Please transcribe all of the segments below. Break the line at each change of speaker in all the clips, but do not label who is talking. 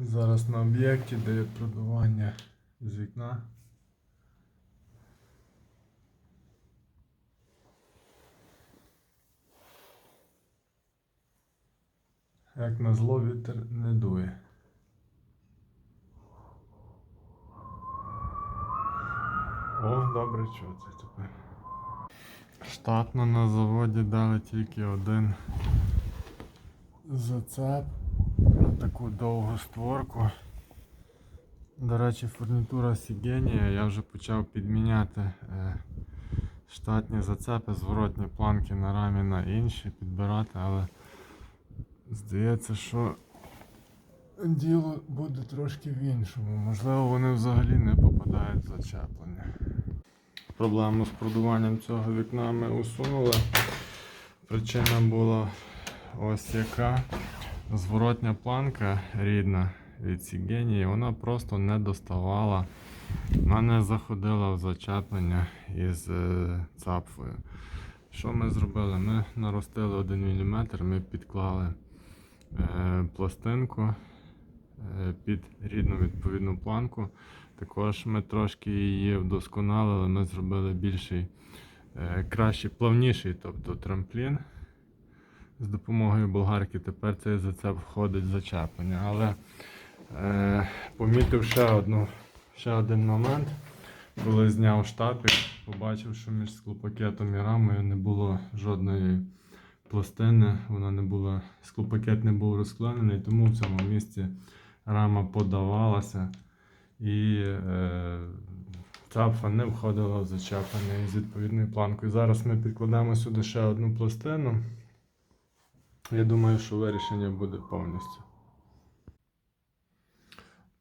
Зараз на об'єкті, де є продування з вікна. Як назло, вітер не дує. О, добре, що це тепер. Штатно на заводі дали тільки один зацеп на таку довгу створку. До речі, фурнітура Сігенія, я вже почав підміняти штатні зацепи, зворотні планки на рамі на інші підбирати, але здається, що діло буде трошки в іншому. Можливо, вони взагалі не попадають в зачеплення. Проблему з продуванням цього вікна ми усунули. Причина була ось яка. Зворотня планка рідна від Сігенії, вона просто не доставала, вона не заходила в зачеплення із цапфою. Що ми зробили? Ми наростили 1 мм, ми підклали пластинку під рідну відповідну планку. Також ми трошки її вдосконалили, ми зробили більший, кращий, плавніший, тобто трамплін. З допомогою болгарки тепер цей зацеп входить в зачеплення. Але помітив ще один момент, коли зняв штапик, побачив, що між склопакетом і рамою не було жодної пластини, склопакет не був розклеєний, тому в цьому місці рама подавалася і цапфа не входила в зачеплення із відповідною планкою. Зараз ми підкладемо сюди ще одну пластину. Я думаю, що вирішення буде повністю.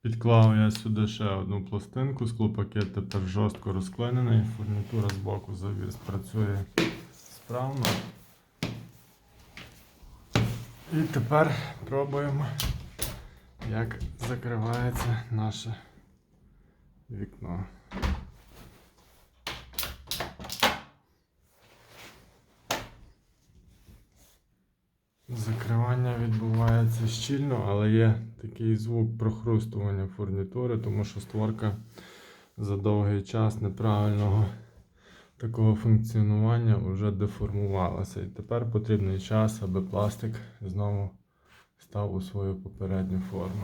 Підклав я сюди ще одну пластинку, склопакет тепер жорстко розклеєний, фурнітура з боку завіс працює справно. І тепер пробуємо, як закривається наше вікно. Закривання відбувається щільно, але є такий звук прохрустування фурнітури, тому що створка за довгий час неправильного такого функціонування вже деформувалася. І тепер потрібний час, аби пластик знову став у свою попередню форму.